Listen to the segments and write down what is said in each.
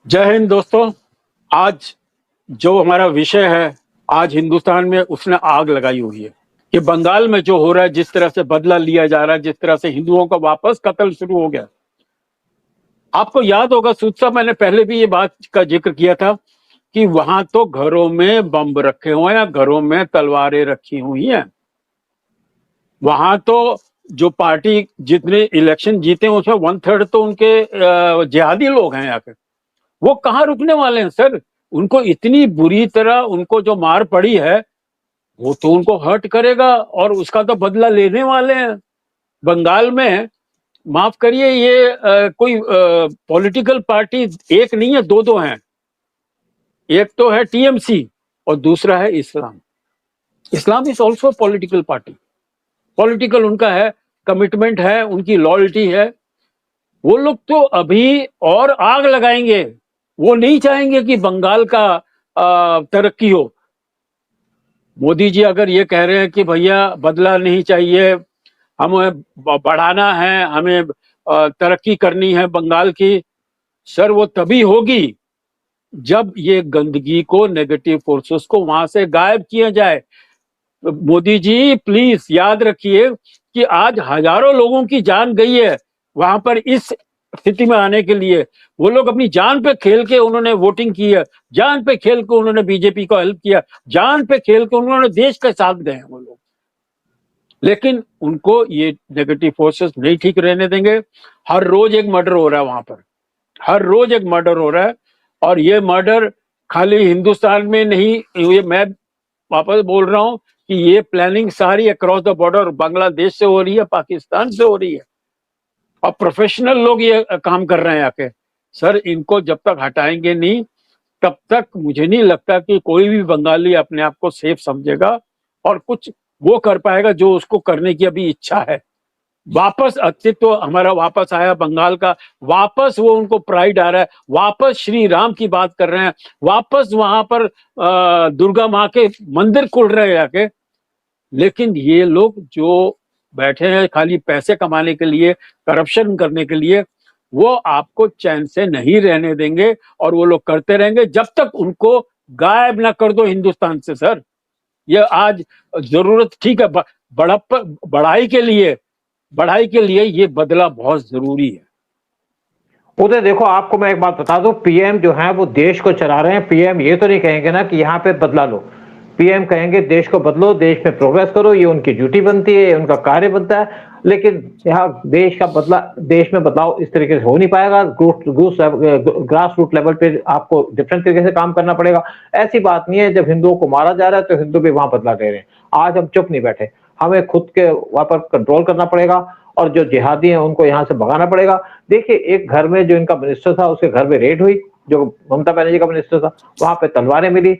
जय हिंद दोस्तों। आज जो हमारा विषय है, आज हिंदुस्तान में उसने आग लगाई हुई है कि बंगाल में जो हो रहा है, जिस तरह से बदला लिया जा रहा है, जिस तरह से हिंदुओं का वापस कत्ल शुरू हो गया। आपको याद होगा सूद साहब, मैंने पहले भी ये बात का जिक्र किया था कि वहां तो घरों में बम रखे हुए हैं, घरों में तलवारें रखी हुई हैं। वहां तो जो पार्टी जितने इलेक्शन जीते उसमें 1/3 तो उनके जिहादी लोग हैं। आकर वो कहाँ रुकने वाले हैं सर? उनको इतनी बुरी तरह उनको जो मार पड़ी है, वो तो उनको हर्ट करेगा और उसका तो बदला लेने वाले हैं। बंगाल में माफ करिए, ये कोई पॉलिटिकल पार्टी एक नहीं है, दो दो हैं। एक तो है टीएमसी और दूसरा है Islam. Islam is also political party. Political उनका है, कमिटमेंट है, उनकी लॉयल्टी है। वो लोग तो अभी और आग लगाएंगे। वो नहीं चाहेंगे कि बंगाल का तरक्की हो। मोदी जी अगर ये कह रहे हैं कि भैया बदला नहीं चाहिए, हमें बढ़ाना है, हमें तरक्की करनी है बंगाल की, सर वो तभी होगी जब ये गंदगी को, नेगेटिव फोर्सेस को वहां से गायब किया जाए। मोदी जी प्लीज याद रखिए कि आज हजारों लोगों की जान गई है वहां पर इस स्थिति में आने के लिए। वो लोग अपनी जान पे खेल के उन्होंने वोटिंग की है, जान पे खेल के उन्होंने बीजेपी को हेल्प किया, जान पे खेल के उन्होंने देश के साथ गए हैं वो लोग। लेकिन उनको ये नेगेटिव फोर्सेस नहीं ठीक रहने देंगे। हर रोज एक मर्डर हो रहा है वहां पर, हर रोज एक मर्डर हो रहा है। और ये मर्डर खाली हिंदुस्तान में नहीं, ये मैं वापस बोल रहा हूं कि ये प्लानिंग सारी अक्रॉस द बॉर्डर बांग्लादेश से हो रही है, पाकिस्तान से हो रही है, और प्रोफेशनल लोग ये काम कर रहे हैं आके। सर इनको जब तक हटाएंगे नहीं, तब तक मुझे नहीं लगता कि कोई भी बंगाली अपने आप को सेफ समझेगा और कुछ वो कर पाएगा जो उसको करने की अभी इच्छा है। वापस अस्तित्व हमारा वापस आया बंगाल का, वापस वो उनको प्राइड आ रहा है, वापस श्री राम की बात कर रहे हैं, वापस वहां पर दुर्गा माँ के मंदिर खुल रहे हैं आके। लेकिन ये लोग जो बैठे हैं खाली पैसे कमाने के लिए, करप्शन करने के लिए, वो आपको चैन से नहीं रहने देंगे और वो लोग करते रहेंगे जब तक उनको गायब ना कर दो हिंदुस्तान से। सर ये आज जरूरत, ठीक है, बड़प्प बढ़ाई के लिए ये बदला बहुत जरूरी है। उधर देखो, आपको मैं एक बात बता दूं, पीएम जो है वो देश को चला रहे हैं। पीएम ये तो नहीं कहेंगे ना कि यहाँ पे बदला लो। पीएम कहेंगे देश को बदलो, देश में प्रोग्रेस करो, ये उनकी ड्यूटी बनती है, ये उनका कार्य बनता है। लेकिन यहाँ देश का बदला, देश में बदलाव इस तरीके से हो नहीं पाएगा। ग्रास रूट लेवल पे आपको डिफरेंट तरीके से काम करना पड़ेगा। ऐसी बात नहीं है जब हिंदुओं को मारा जा रहा है तो हिंदू भी वहां बदला ले रहे हैं। आज हम चुप नहीं बैठे, हमें खुद के वहां पर कंट्रोल करना पड़ेगा और जो जिहादी हैं उनको यहाँ से भगाना पड़ेगा। देखिए, एक घर में जो इनका मिनिस्टर था उसके घर में रेड हुई, जो ममता बनर्जी का मिनिस्टर था, वहां पे तलवारें मिली।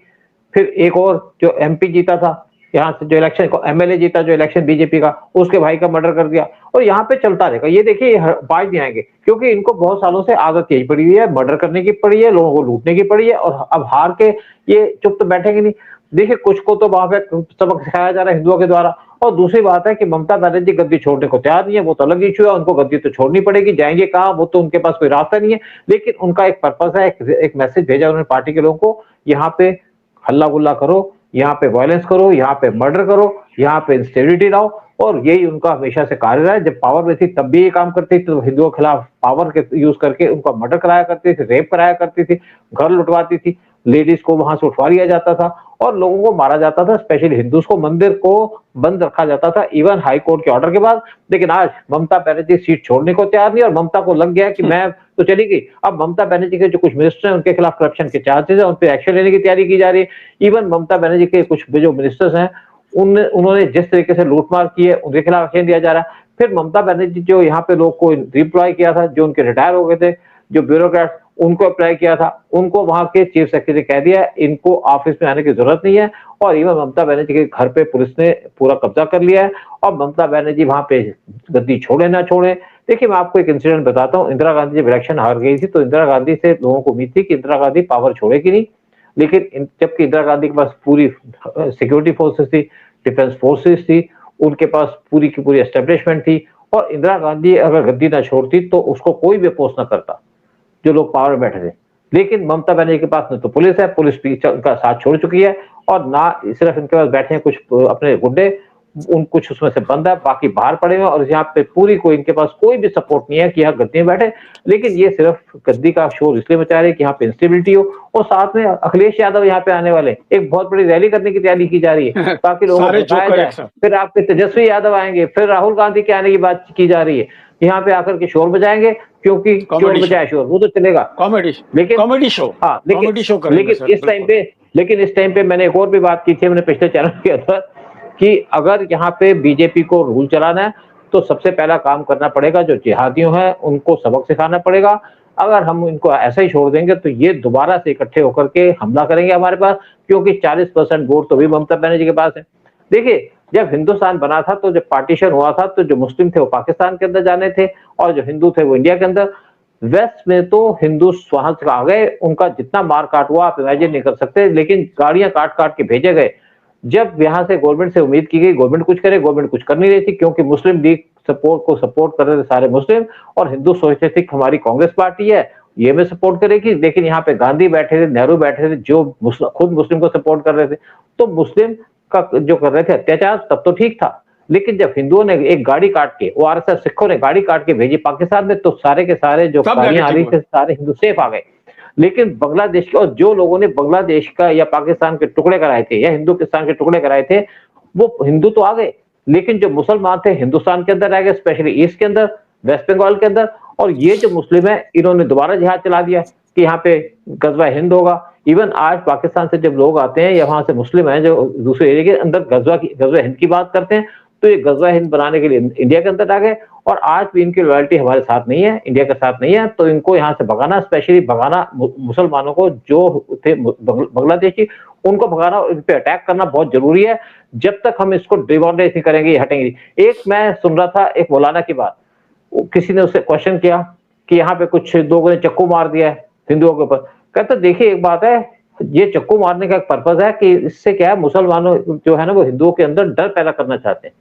फिर एक और जो एमपी जीता था यहाँ से, जो इलेक्शन को एमएलए जीता जो इलेक्शन बीजेपी का, उसके भाई का मर्डर कर दिया। और यहाँ पे चलता रहेगा। ये देखिए बाज नहीं आएंगे, क्योंकि इनको बहुत सालों से आदत यही पड़ी हुई है, मर्डर करने की पड़ी है, लोगों को लूटने की पड़ी है, और अब हार के ये चुप तो बैठेंगे नहीं। देखिए, कुछ को तो वहां पे सबक सिखाया जा रहा है हिंदुओं के द्वारा। और दूसरी बात है कि ममता बनर्जी गद्दी छोड़ने को तैयार नहीं है, वो तो अलग इशू है, उनको गद्दी तो छोड़नी पड़ेगी। जाएंगे कहाँ, वो तो उनके पास कोई रास्ता नहीं है। लेकिन उनका एक पर्पस है, एक मैसेज भेजा उन्होंने पार्टी के लोगों को, यहाँ पे हल्ला गुल्ला करो, यहाँ पे वायलेंस करो, यहाँ पे मर्डर करो, यहाँ पे इंस्टेबिलिटी लाओ। और यही उनका हमेशा से कार्य रहा है। जब पावर में थी तब भी ये काम करती थी, तो हिंदुओं के खिलाफ पावर के यूज करके उनका मर्डर कराया करती थी, रेप कराया करती थी, घर लुटवाती थी, लेडीज को वहां से उठवा लिया जाता था और लोगों को मारा जाता था। स्पेशली हिंदूज को, मंदिर को बंद रखा जाता था, इवन हाई कोर्ट के ऑर्डर के बाद। लेकिन आज ममता बनर्जी सीट छोड़ने को तैयार नहीं, और ममता को लग गया कि मैं तो चली गई। अब ममता बनर्जी के जो कुछ मिनिस्टर हैं उनके खिलाफ करप्शन के चार्जेस है, उन पर एक्शन लेने की तैयारी की जा रही है। इवन ममता बनर्जी के कुछ जो मिनिस्टर्स हैं उन्होंने जिस तरीके से लूटमार की है, उनके खिलाफ एक्शन दिया जा रहा है। फिर ममता बनर्जी जो यहाँ पे लोग को रिप्लॉय किया था, जो उनके रिटायर हो गए थे, जो ब्यूरोक्रेट, उनको अप्लाई किया था, उनको वहां के चीफ सेक्रेटरी कह दिया इनको ऑफिस में आने की जरूरत नहीं है। और इवन ममता बनर्जी के घर पे पुलिस ने पूरा कब्जा कर लिया है। और ममता बनर्जी वहां पे गद्दी छोड़े ना छोड़े। देखिए, मैं आपको एक इंसिडेंट बताता हूँ। इंदिरा गांधी जब इलेक्शन हार गई थी तो इंदिरा गांधी से लोगों को उम्मीद थी कि इंदिरा गांधी पावर छोड़ेगी नहीं। लेकिन जबकि इंदिरा गांधी के पास पूरी सिक्योरिटी फोर्सेस थी, डिफेंस फोर्सेस थी, उनके पास पूरी की पूरी एस्टेब्लिशमेंट थी, और इंदिरा गांधी अगर गद्दी ना छोड़ती तो उसको कोई भी अपोज ना करता जो लोग पावर में बैठे थे। लेकिन ममता बनर्जी के पास न तो पुलिस है, पुलिस भी उनका साथ छोड़ चुकी है, और ना सिर्फ इनके पास बैठे हैं कुछ अपने गुंडे, उन कुछ उसमें से बंद है, बाकी बाहर पड़े हुए हैं, और यहाँ पे पूरी कोई इनके पास कोई भी सपोर्ट नहीं है कि यहाँ गद्दी में बैठे। लेकिन ये सिर्फ गद्दी का शोर इसलिए मचा रहे हैं कि यहाँ पे इंस्टेबिलिटी हो, और साथ में अखिलेश यादव यहाँ पे आने वाले, एक बहुत बड़ी रैली करने की तैयारी की जा रही है ताकि लोगों को सारे बताया जोकर जाए। एक साथ। फिर आपके तेजस्वी यादव आएंगे, फिर राहुल गांधी के आने की बात की जा रही है, यहाँ पे आकर के शोर बजाएंगे, क्योंकि चोर कॉमेडी शो, बजाए शोर, वो तो चलेगा। कॉमेडी लेकिन कॉमेडी शो, हाँ, कॉमेडी शो करेंगे लेकिन सर, इस टाइम पे, मैंने एक और भी बात की थी, मैंने पिछले चैनल के अंदर, कि अगर यहाँ पे बीजेपी को रूल चलाना है तो सबसे पहला काम करना पड़ेगा जो जिहादियों हैं उनको सबक सिखाना पड़ेगा। अगर हम इनको ऐसा ही छोड़ देंगे तो ये दोबारा से इकट्ठे होकर के हमला करेंगे हमारे पास, क्योंकि 40% वोट तो भी ममता बनर्जी के पास है। देखिए, जब हिंदुस्तान बना था, तो जब पार्टीशन हुआ था, तो जो मुस्लिम थे वो पाकिस्तान के अंदर जाने थे, और जो हिंदू थे वो इंडिया के अंदर। वेस्ट में तो हिंदू वहां से आ गए, उनका जितना मार काट हुआ आप इमेजिन नहीं कर सकते, लेकिन गाड़ियां काट काट के भेजे गए। जब यहाँ से गवर्नमेंट से उम्मीद की गई गवर्नमेंट कुछ करे, गवर्नमेंट कुछ कर नहीं रही थी, क्योंकि मुस्लिम लीग सपोर्ट कर रहे थे सारे मुस्लिम, और हिंदू सोचते थे कि हमारी कांग्रेस पार्टी है, ये में सपोर्ट करेगी। लेकिन यहाँ पे गांधी बैठे थे, नेहरू बैठे थे, जो खुद मुस्लिम को सपोर्ट कर रहे थे, तो मुस्लिम का जो कर रहे थे अत्याचार, तब तो ठीक था। लेकिन जब हिंदुओं ने एक गाड़ी काट के, वो आरएसएस सिखों ने गाड़ी काट के भेजी पाकिस्तान में, तो सारे के सारे जो गाड़ियां आ रही थे, सारे हिंदू सेफ आ गए। लेकिन बांग्लादेश के, और जो लोगों ने बांग्लादेश का या पाकिस्तान के टुकड़े कराए थे, या हिंदुस्तान के टुकड़े कराए थे, वो हिंदू तो आ गए, लेकिन जो मुसलमान थे हिंदुस्तान के अंदर रह गए, स्पेशली ईस्ट के अंदर, वेस्ट बंगाल के अंदर। और ये जो मुस्लिम है, इन्होंने दोबारा जिहाद चला दिया कि यहाँ पे गजवा हिंद होगा। इवन आज पाकिस्तान से जब लोग आते हैं या वहां से मुस्लिम हैं जो दूसरे एरिया के अंदर गजवा हिंद की बात करते हैं, तो ये गजवा हिंद बनाने के लिए इंडिया के अंदर आ गए, और आज भी इनकी लॉयल्टी हमारे साथ नहीं है, इंडिया के साथ नहीं है। तो इनको यहाँ से भगाना, स्पेशली भगाना मुसलमानों को जो थे बांग्लादेशी, उनको भगाना, इन पे अटैक करना बहुत जरूरी है। जब तक हम इसको डिमोनेटाइज नहीं करेंगे ये हटेंगे नहीं। एक मैं सुन रहा था एक मौलाना की बात, किसी ने उससे क्वेश्चन किया कि यहाँ पे कुछ लोगों ने चक्कू मार दिया है हिंदुओं के ऊपर। कहता देखिए, एक बात है, ये चक्कू मारने का एक पर्पज है कि इससे क्या है, मुसलमानों जो है ना, वो हिंदुओं के अंदर डर पैदा करना चाहते हैं।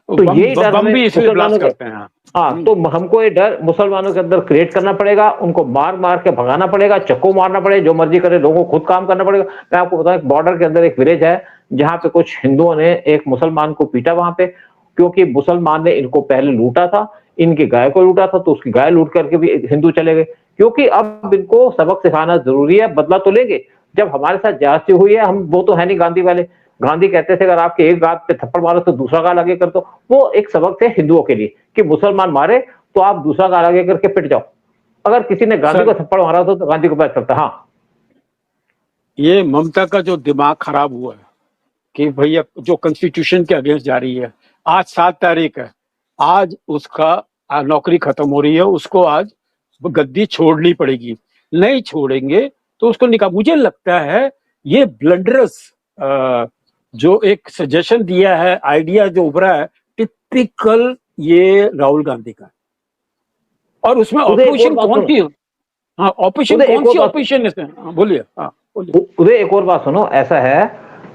तो यही डर हमें मुसलमानों करते हैं। हाँ, तो हमको ये डर मुसलमानों के अंदर क्रिएट करना पड़ेगा, उनको मार मार के भगाना पड़ेगा, चक्कू मारना पड़ेगा, जो मर्जी करे, लोगों को खुद काम करना पड़ेगा। मैं आपको बताऊं, बॉर्डर के अंदर एक विलेज है जहां पे कुछ हिंदुओं ने एक मुसलमान को पीटा वहां पे, क्योंकि मुसलमान ने इनको पहले लूटा था, इनकी गाय को लूटा था, तो उसकी गाय लूट करके भी हिंदू चले गए। क्योंकि अब इनको सबक सिखाना जरूरी है, बदला तो लेंगे। जब हमारे साथ ज्यादती हुई है, हम वो तो है नहीं गांधी वाले। गांधी कहते थे अगर आपके एक गाल पे थप्पड़ मारो तो दूसरा गाल आगे कर दो। वो एक सबक थे हिंदुओं के लिए कि मुसलमान मारे तो आप दूसरा गाल आगे करके पिट जाओ। अगर किसी ने गांधी को थप्पड़ मारा तो गांधी को पता चलता। हाँ, ये ममता का जो दिमाग खराब हुआ है कि भैया जो कॉन्स्टिट्यूशन के अगेंस्ट जा रही है, आज 7 तारीख है, आज उसका नौकरी खत्म हो रही है, उसको आज गद्दी छोड़नी पड़ेगी। नहीं छोड़ेंगे तो उसको निकाल। मुझे लगता है ये ब्लंडरस जो एक सजेशन दिया है, आइडिया जो उभरा है, टिपिकल ये राहुल गांधी का। और उसमें ऑपोजिशन कौन थी? हाँ, ऑपोजिशन कौन सी ऑपोजिशन है? बोलिए। हाँ, उदय, एक और बात सुनो। ऐसा है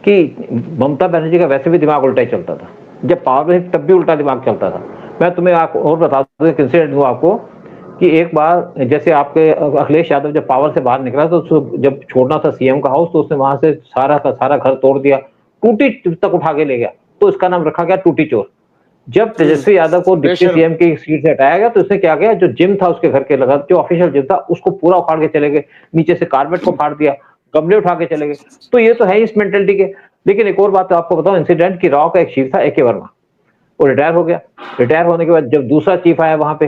कि ममता बनर्जी का वैसे भी दिमाग उल्टा ही चलता था, जब पावर में तब भी उल्टा दिमाग चलता था। मैं तुम्हें और बता दूं, एक इंसिडेंट हुआ आपको कि एक बार जैसे आपके अखिलेश यादव जब पावर से बाहर निकला, तो जब छोड़ना था सीएम का हाउस, तो उसने वहां से सारा का सारा घर तोड़ दिया, टूटी तक उठा के ले गया, तो इसका नाम रखा गया टूटी चोर। जब तेजस्वी यादव को डिप्टी सीएम की सीट से हटाया गया, तो उसने क्या किया, जो जिम था उसके घर के लगा, जो ऑफिशियल जिम था, उसको पूरा उखाड़ के चले गए, नीचे से कारपेट को फाड़ दिया, गमले उठा के चले गए। तो ये तो है इस मेंटेलिटी के। लेकिन एक और बात तो आपको बताऊं, इंसिडेंट की राव का एक चीफ था AK वर्मा, वो रिटायर हो गया। रिटायर होने के बाद जब दूसरा चीफ आया वहां पे,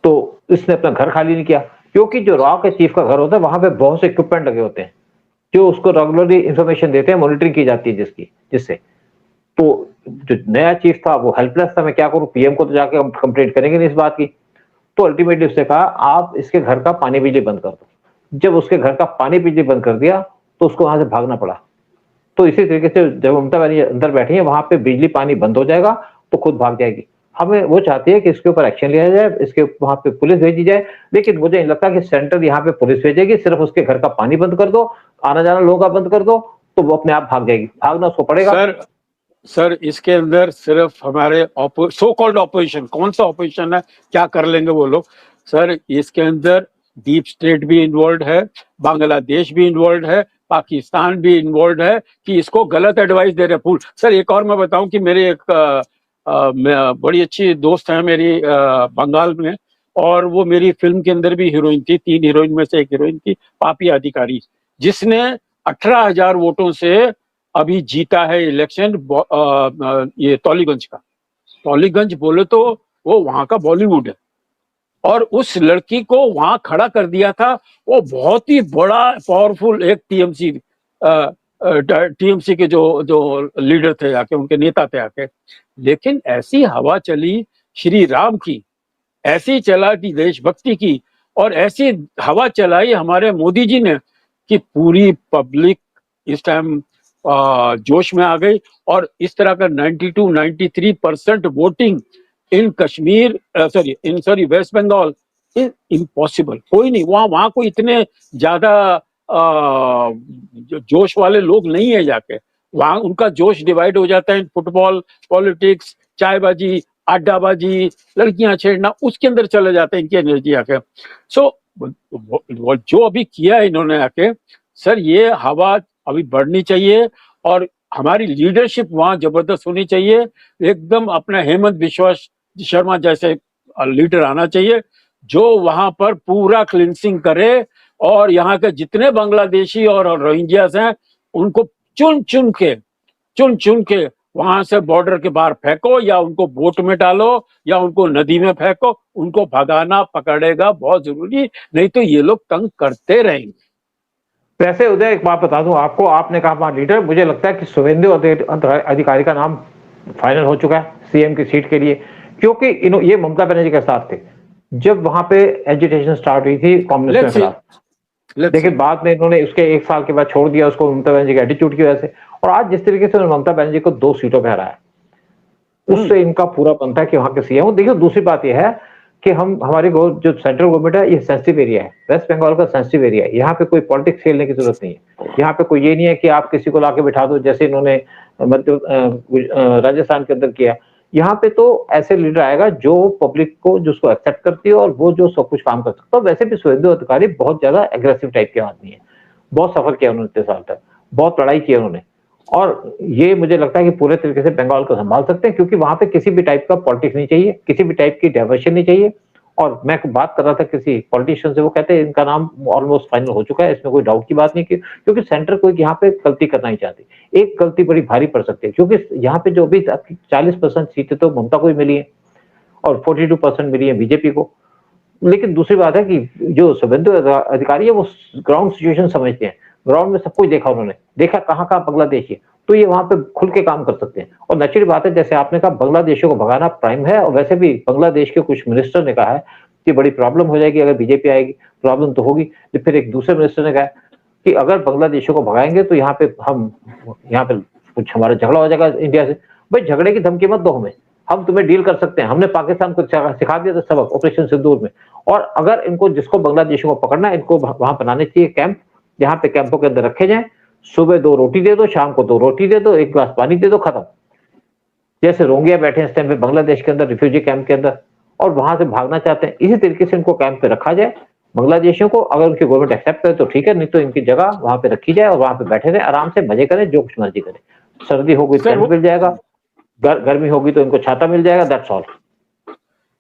तो इसने अपना घर खाली नहीं किया, क्योंकि जो राव के चीफ का घर होता है वहां पे बहुत से इक्विपमेंट लगे होते हैं जो उसको रेगुलरली इंफॉर्मेशन देते हैं, मॉनिटरिंग की जाती है जिससे। तो जो नया चीफ था वो हेल्पलेस था, मैं क्या करूं, PM को तो जाके हम कंप्लेंट करेंगे नहीं इस बात की। तो अल्टीमेटली उसने कहा आप इसके घर का पानी बिजली बंद कर दो। जब उसके घर का पानी बिजली बंद कर दिया तो उसको वहां से भागना पड़ा। तो इसी तरीके से जब ममता बनर्जी अंदर बैठी है, वहां पे बिजली पानी बंद हो जाएगा तो खुद भाग जाएगी। हमें वो चाहती है कि इसके ऊपर एक्शन लिया जाए, इसके वहां पे पुलिस भेजी जाए। लेकिन मुझे नहीं लगता कि सेंटर यहाँ पे पुलिस भेजेगी। सिर्फ उसके घर का पानी बंद कर दो, आना जाना लोगों का बंद कर दो, तो वो अपने आप भाग जाएगी। भागना उसको पड़ेगा। सर इसके अंदर सिर्फ हमारे सो कॉल्ड ऑपोजिशन, कौन सा ऑपोजिशन है, क्या कर लेंगे वो लोग? सर इसके अंदर डीप स्टेट भी इन्वॉल्व है, बांग्लादेश भी इन्वॉल्व है, पाकिस्तान भी इन्वॉल्व है कि इसको गलत एडवाइस दे रहे हैं। सर एक और मैं बताऊं कि मेरे एक बड़ी अच्छी दोस्त है मेरी बंगाल में, और वो मेरी फिल्म के अंदर भी हीरोइन थी, 3 हीरोइन में से एक हीरोइन थी पापिया अधिकारी, जिसने 18,000 वोटों से अभी जीता है इलेक्शन ये टॉलीगंज का। टॉलीगंज बोले तो वो वहां का बॉलीवुड है, और उस लड़की को वहां खड़ा कर दिया था। वो बहुत ही बड़ा पावरफुल एक टीएमसी के जो जो लीडर थे आके, उनके नेता थे आके। लेकिन ऐसी हवा चली श्री राम की, ऐसी चला कि देशभक्ति की, और ऐसी हवा चलाई हमारे मोदी जी ने कि पूरी पब्लिक इस टाइम जोश में आ गई। और इस तरह का 92-93% voting in Kashmir sorry West Bengal is impossible. कोई नहीं, वहां कोई इतने ज्यादा जोश वाले लोग नहीं है जाके। वहां उनका जोश डिवाइड हो जाता है फुटबॉल, पॉलिटिक्स, चायबाजी, अड्डाबाजी, लड़कियां छेड़ना, उसके अंदर चले जाते हैं इनकी एनर्जी आके। सो जो अभी किया है इन्होंने आके, सर ये हवा अभी बढ़नी चाहिए, और हमारी लीडरशिप वहां जबरदस्त होनी चाहिए। एकदम अपना हेमंत बिश्वा शर्मा जैसे लीडर आना चाहिए, जो वहां पर पूरा क्लिनसिंग करे, और यहाँ के जितने बांग्लादेशी और रोहिंग्यास हैं उनको चुन चुन के वहां से बॉर्डर के बाहर फेंको, या उनको बोट में डालो, या उनको नदी में फेंको। उनको भगाना पकड़ेगा बहुत जरूरी, नहीं तो ये लोग तंग करते रहेंगे। वैसे उदय एक बात बता दूं आपको, आपने कहा वहां लीडर, मुझे लगता है कि शुभेंदु अधिकारी का नाम फाइनल हो चुका है सीएम की सीट के लिए, क्योंकि ये ममता बनर्जी के साथ थे जब वहां पे एजिटेशन स्टार्ट हुई थी कांग्रेस के खिलाफ। लेकिन बाद में इन्होंने उसके 1 साल के बाद छोड़ दिया उसको, ममता बनर्जी के एटीट्यूड की वजह से। और आज जिस तरीके से ममता बनर्जी को 2 सीटों पे हराया, उससे इनका पूरा बनता है कि वहां के सीएम। देखिए दूसरी बात यह है कि हमारी जो सेंट्रल गवर्नमेंट है, ये सेंसिटिव एरिया है, वेस्ट बंगाल का सेंसिटिव एरिया है। यहाँ पे कोई पॉलिटिक्स खेलने की जरूरत नहीं है। यहाँ पे कोई ये नहीं है कि आप किसी को लाके बिठा दो, जैसे इन्होंने राजस्थान के अंदर किया। यहाँ पे तो ऐसे लीडर आएगा जो पब्लिक को, जिसको एक्सेप्ट करती है, और वो जो सब कुछ काम कर सकता है। वैसे भी शुभेंदु अधिकारी बहुत ज्यादा एग्रेसिव टाइप के आदमी है, बहुत सफर किया उन्होंने इतने साल तक, बहुत लड़ाई की उन्होंने, और ये मुझे लगता है कि पूरे तरीके से बंगाल को संभाल सकते हैं, क्योंकि वहां पे किसी भी टाइप का पॉलिटिक्स नहीं चाहिए, किसी भी टाइप की डाइवर्शन नहीं चाहिए। और मैं बात कर रहा था किसी पॉलिटिशियन से, वो कहते हैं इनका नाम ऑलमोस्ट फाइनल हो चुका है, इसमें कोई डाउट की बात नहीं, क्योंकि सेंटर कोई यहाँ पे गलती करना ही चाहती। एक गलती बड़ी भारी पड़ सकती है, क्योंकि यहाँ पे जो भी 40% सीटें तो ममता को ही मिली है, और 42% मिली है बीजेपी को। लेकिन दूसरी बात है कि जो शुभेंदु अधिकारी है वो ग्राउंड सिचुएशन समझते हैं, ग्राउंड में सब कुछ देखा उन्होंने, देखा कहाँ बांग्लादेशी, तो ये वहां पे खुल के काम कर सकते हैं। और नेचुरल बात है, जैसे आपने कहा, बांग्लादेशियों को भगाना प्राइम है। और वैसे भी बांग्लादेश के कुछ मिनिस्टर ने कहा है कि बड़ी प्रॉब्लम हो जाएगी अगर बीजेपी आएगी, प्रॉब्लम तो होगी। तो फिर एक दूसरे मिनिस्टर ने कहा कि अगर बांग्लादेशियों को भगाएंगे तो यहाँ पे कुछ हमारा झगड़ा हो जाएगा इंडिया से। भाई झगड़े की धमकी मत दो हमें, हम तुम्हें डील कर सकते हैं। हमने पाकिस्तान को सिखा दिया था सबक ऑपरेशन सिंदूर में। और अगर इनको, जिसको बांग्लादेशियों को पकड़ना है, इनको वहां बनाने चाहिए कैंप, जहां पे कैंपों के अंदर रखे जाएं। सुबह 2 रोटी दे दो, शाम को 2 रोटी दे दो, 1 गिलास पानी दे दो, खत्म। जैसे रोहिंग्या बैठे हैं इस टाइम पे बांग्लादेश के अंदर रिफ्यूजी कैंप के अंदर, और वहां से भागना चाहते हैं, इसी तरीके से इनको कैंप पे रखा जाए। बांग्लादेशियों को अगर उनकी गवर्नमेंट एक्सेप्ट करे तो ठीक है, नहीं तो इनकी जगह वहां पे रखी जाए, और वहां पे बैठे रहे, आराम से मजे करें, जो कुछ मर्जी करें। सर्दी होगी तो टेंट मिल जाएगा, गर्मी होगी तो इनको छाता मिल जाएगा, दैट्स ऑल।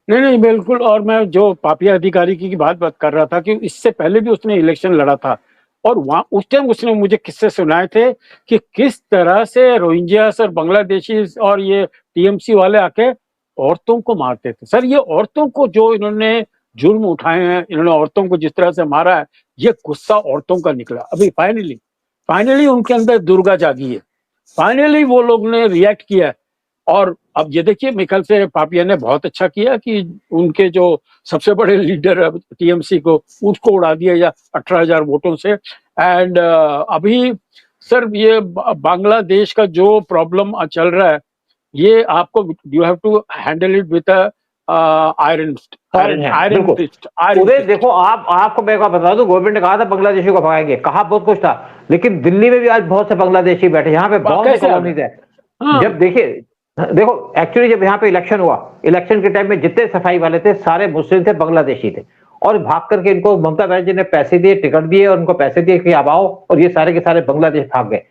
नहीं बिल्कुल। और मैं जो पापिया अधिकारी की बात कर रहा था कि इससे पहले भी उसने इलेक्शन लड़ा था, और वहां उस टाइम उसने मुझे किस्से सुनाए थे कि किस तरह से रोहिंग्यास और बांग्लादेशी और ये टीएमसी वाले आके औरतों को मारते थे। सर ये औरतों को जो इन्होंने जुर्म उठाए हैं, इन्होंने औरतों को जिस तरह से मारा है, ये गुस्सा औरतों का निकला। अभी फाइनली उनके अंदर दुर्गा जागी है, फाइनली वो लोग ने रिएक्ट किया है। और अब ये देखिए, मिकल से पापिया ने बहुत अच्छा किया कि उनके जो सबसे बड़े लीडर टीएमसी को, उसको उड़ा दिया या 18,000 वोटों से। एंड अभी सर ये बांग्लादेश का जो प्रॉब्लम चल रहा है, ये आपको you have to handle it with iron fist. देखो आपको मैं बता दूं, गवर्नमेंट ने कहा था बांग्लादेशी को भगाएंगे, कहा बहुत कुछ था, लेकिन दिल्ली में भी आज बहुत से बांग्लादेशी बैठे, यहाँ पे बहुत से कॉलोनीज है। जब देखो एक्चुअली जब यहाँ पे इलेक्शन हुआ, इलेक्शन के टाइम में जितने सफाई वाले थे सारे मुस्लिम थे, बांग्लादेशी थे। और भाग करके इनको ममता बनर्जी ने पैसे दिए, टिकट दिए और उनको पैसे दिए कि आप आओ, और ये सारे के सारे बांग्लादेश भाग गए,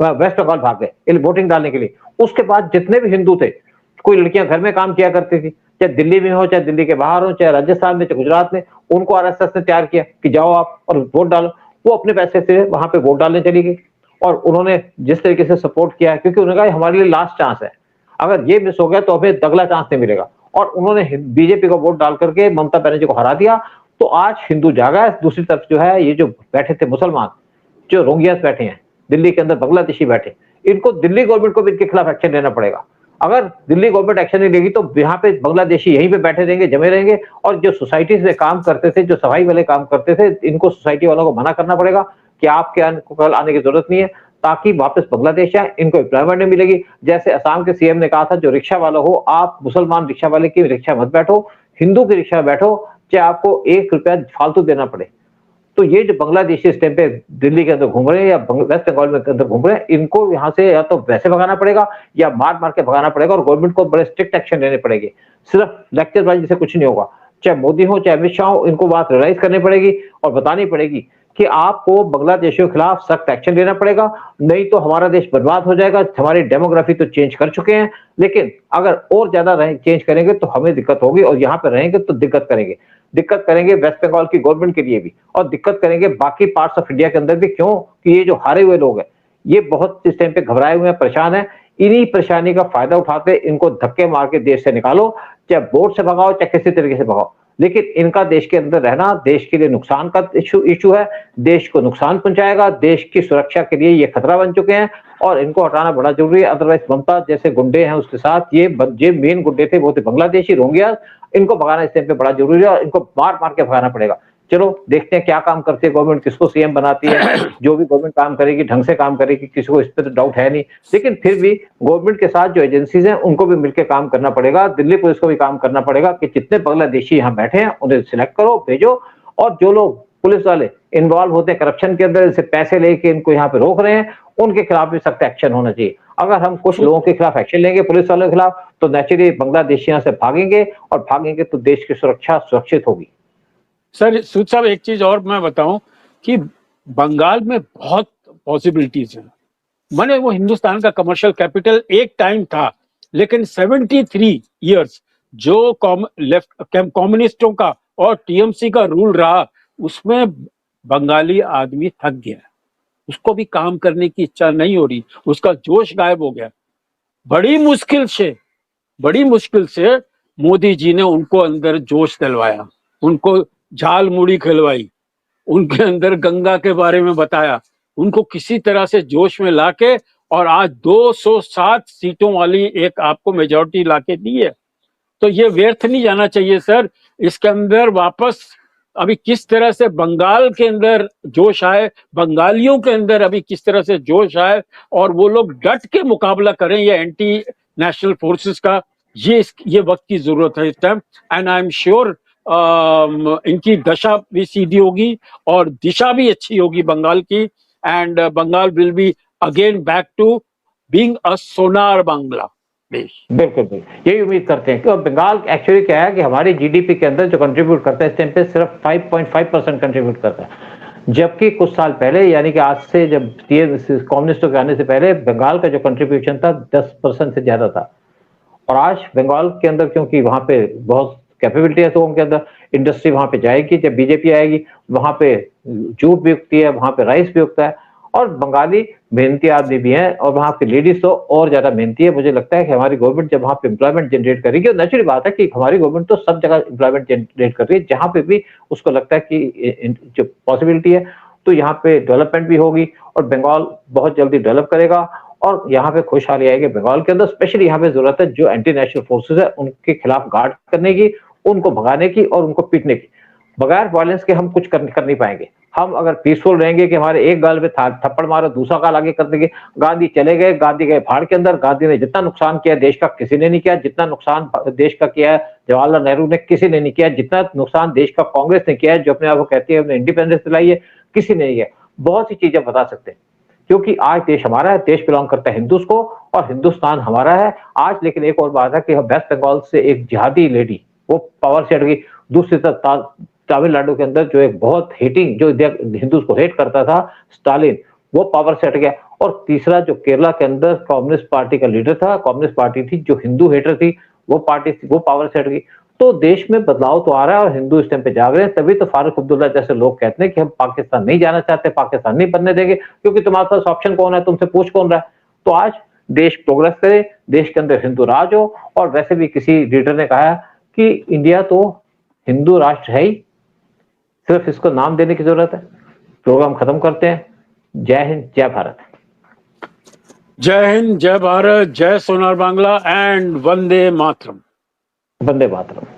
वेस्ट बंगाल भाग गए इन वोटिंग डालने के लिए। उसके बाद जितने भी हिंदू थे, कोई लड़कियां घर में काम किया करती थी, चाहे दिल्ली में हो, चाहे दिल्ली के बाहर हो, चाहे राजस्थान में, चाहे गुजरात में, उनको आरएसएस ने तैयार किया कि जाओ आप और वोट डालो। वो अपने पैसे से वहां पे वोट डालने चली गई और उन्होंने जिस तरीके से सपोर्ट किया है, क्योंकि उन्होंने कहा हमारे लिए लास्ट चांस है, अगर ये मिस हो गया तो हमें अगला चांस नहीं मिलेगा, और उन्होंने बीजेपी को वोट डाल करके ममता बनर्जी को हरा दिया। तो आज हिंदू जागा है। दूसरी तरफ जो है, ये जो बैठे थे मुसलमान, जो रोहिंग्यास बैठे हैं दिल्ली के अंदर, बांग्लादेशी बैठे, इनको दिल्ली गवर्नमेंट को भी इनके खिलाफ एक्शन लेना पड़ेगा। अगर दिल्ली गवर्नमेंट एक्शन नहीं लेगी तो यहाँ पे बांग्लादेशी यहीं पे बैठे रहेंगे, जमे रहेंगे, और जो सोसाइटी से काम करते थे, जो सफाई वाले काम करते थे, इनको सोसाइटी वालों को मना करना पड़ेगा कि आपके कल आने की जरूरत नहीं है, ताकि वापस बांग्लादेश आए, इनको एम्प्लॉयमेंट नहीं मिलेगी। जैसे असम के सीएम ने कहा था, जो रिक्शा वाला हो, आप मुसलमान रिक्शा वाले की रिक्शा मत बैठो, हिंदू की रिक्शा में बैठो, चाहे आपको 1 रुपया फालतू देना पड़े। तो ये जो बांग्लादेशी इस टाइम पे दिल्ली के अंदर घूम रहे हैं या वेस्ट बंगाल में अंदर घूम रहे हैं, इनको यहाँ से या तो वैसे भगाना पड़ेगा या मार मार के भगाना पड़ेगा, और गवर्नमेंट को बड़े स्ट्रिक्ट एक्शन लेने पड़ेंगे। सिर्फ लेक्चरबाजी से कुछ नहीं होगा। चाहे मोदी हो, चाहे अमित शाह हो, इनको बात रियलाइज करनी पड़ेगी और बतानी पड़ेगी कि आपको बांग्लादेशियों के खिलाफ सख्त एक्शन लेना पड़ेगा, नहीं तो हमारा देश बर्बाद हो जाएगा। हमारी डेमोग्राफी तो चेंज कर चुके हैं, लेकिन अगर और ज्यादा चेंज करेंगे तो हमें दिक्कत होगी, और यहाँ पे रहेंगे तो दिक्कत करेंगे वेस्ट बंगाल की गवर्नमेंट के लिए भी, और दिक्कत करेंगे बाकी पार्ट्स ऑफ इंडिया के अंदर भी। क्यों? कि ये जो हारे हुए लोग हैं, ये बहुत इस टाइम पे घबराए हुए हैं, परेशान है। इन्हीं परेशानी का फायदा उठाते इनको धक्के मार के देश से निकालो, चाहे वोट से भगाओ, चाहे किसी तरीके से भगाओ, लेकिन इनका देश के अंदर रहना देश के लिए नुकसान का इशू है, देश को नुकसान पहुंचाएगा, देश की सुरक्षा के लिए ये खतरा बन चुके हैं, और इनको हटाना बड़ा जरूरी है। अदरवाइज ममता जैसे गुंडे हैं उसके साथ, ये मेन गुंडे थे, वो थे बांग्लादेशी रोहिंग्या, इनको भगाना इस टाइम पे बड़ा जरूरी है, और इनको मार मार के भगाना पड़ेगा। चलो देखते हैं क्या काम करती है गवर्नमेंट, किसको सीएम बनाती है। जो भी गवर्नमेंट काम करेगी ढंग से काम करेगी, किसी को इस पर तो डाउट है नहीं, लेकिन फिर भी गवर्नमेंट के साथ जो एजेंसीज हैं उनको भी मिलकर काम करना पड़ेगा, दिल्ली पुलिस को भी काम करना पड़ेगा कि जितने बांग्लादेशी यहाँ बैठे हैं उन्हें सिलेक्ट करो, भेजो, और जो लोग पुलिस वाले इन्वॉल्व होते हैं करप्शन के अंदर, जैसे पैसे लेके इनको यहाँ पे रोक रहे हैं, उनके खिलाफ भी सख्त एक्शन होना चाहिए। अगर हम कुछ लोगों के खिलाफ एक्शन लेंगे, पुलिस वालों के खिलाफ, तो नेचुरली बांग्लादेशी यहाँ से भागेंगे, और भागेंगे तो देश की सुरक्षा सुरक्षित होगी। सर सूद साहब, एक चीज और मैं बताऊं कि बंगाल में बहुत पॉसिबिलिटीज हैं। माने वो हिंदुस्तान का कमर्शियल कैपिटल एक टाइम था, लेकिन 73 इयर्स जो कम्युनिस्टों का और टीएमसी का रूल रहा, उसमें बंगाली आदमी थक गया, उसको भी काम करने की इच्छा नहीं हो रही, उसका जोश गायब हो गया। बड़ी मुश्किल से मोदी जी ने उनको अंदर जोश दिलवाया, उनको झाल मुड़ी खिलवाई, उनके अंदर गंगा के बारे में बताया, उनको किसी तरह से जोश में लाके, और आज 207 सीटों वाली एक आपको मेजॉरिटी लाके दी है। तो ये व्यर्थ नहीं जाना चाहिए सर। इसके अंदर वापस अभी किस तरह से बंगाल के अंदर जोश आए, बंगालियों के अंदर अभी किस तरह से जोश आए, और वो लोग डट के मुकाबला करें ये एंटी नेशनल फोर्सेस का, ये वक्त की जरूरत है इस time. And I am sure इनकी दशा भी सीधी होगी और दिशा भी अच्छी होगी बंगाल की, and Bengal will be again back to being a Sonar Bangla देश। बिल्कुल यही उम्मीद करते हैं कि बंगाल एक्चुअली क्या है कि हमारी जीडीपी के अंदर जो कंट्रीब्यूट करता है इस टाइम पे सिर्फ 5.5% कंट्रीब्यूट करता है, जबकि कुछ साल पहले, यानी कि आज से जब कम्युनिस्टों के आने से पहले, बंगाल का जो कंट्रीब्यूशन था 10% से ज्यादा था। और आज बंगाल के अंदर क्योंकि वहां पे बहुत कैपेबिलिटी है, तो उनके अंदर इंडस्ट्री वहां पे जाएगी, जब बीजेपी आएगी वहां पे जूट भी उगती है, वहां पे राइस भी उगता है, और बंगाली मेहनती आदमी भी हैं, और वहां पे लेडीज तो और ज्यादा मेहनती है। मुझे लगता है कि हमारी गवर्नमेंट जब वहां पे एम्प्लॉयमेंट जनरेट करेगी, और नेचुरल बात है कि हमारी गवर्नमेंट तो सब जगह एम्प्लॉयमेंट जनरेट कर रही है, जहां पे भी उसको लगता है कि जो पॉसिबिलिटी है, तो यहाँ पे डेवलपमेंट भी होगी, और बंगाल बहुत जल्दी डेवलप करेगा, और यहाँ पे खुशहाली आएगी बंगाल के अंदर। स्पेशली यहाँ पे जरूरत है जो एंटी नेशनल फोर्सेस है उनके खिलाफ गार्ड करने की, उनको भगाने की और उनको पीटने की। बगैर वायलेंस के हम कुछ कर नहीं पाएंगे। हम अगर पीसफुल रहेंगे कि हमारे एक गाल पे थप्पड़ मारो, दूसरा गाल आगे कर देंगे। गांधी चले गए, गांधी गए पहाड़ के अंदर, गांधी ने जितना नुकसान किया देश का किसी ने नहीं किया, जितना नुकसान देश का किया है जवाहरलाल नेहरू ने किसी ने नहीं किया, जितना नुकसान देश का कांग्रेस ने किया है, जो अपने आप को कहती है हमने इंडिपेंडेंस दिलाई है, किसी ने नहीं किया। बहुत सी चीजें बता सकते हैं, क्योंकि आज देश हमारा है, देश बिलोंग करता है हिंदुओं को, और हिंदुस्तान हमारा है आज। लेकिन एक और बात है कि वेस्ट बंगाल से एक जिहादी लेडी वो पावर से हट गई, दूसरी तरफ तमिलनाडु के अंदर जो एक बहुत हेटिंग, जो हिंदू को हेट करता था, स्टालिन, वो पावर से हट गया। और तीसरा जो केरला के अंदर कम्युनिस्ट पार्टी का लीडर था, कम्युनिस्ट पार्टी थी जो हिंदू हेटर थी, वो पार्टी वो पावर से हट गई। तो देश में बदलाव तो आ रहा है और हिंदू इस टाइम पे जाग रहे हैं। तभी तो फारूक अब्दुल्ला जैसे लोग कहते हैं कि हम पाकिस्तान नहीं जाना चाहते, पाकिस्तान नहीं बनने देंगे, क्योंकि तुम्हारे पास ऑप्शन कौन है, तुमसे पूछ कौन रहा है। तो आज देश प्रोग्रेस करे, देश के अंदर हिंदू राज हो। और वैसे भी किसी लीडर ने कहा कि इंडिया तो हिंदू राष्ट्र है ही, सिर्फ इसको नाम देने की जरूरत है। प्रोग्राम खत्म करते हैं। जय हिंद, जय भारत। जय हिंद, जय भारत, जय सोनार बांग्ला एंड वंदे मातरम। वंदे मातरम।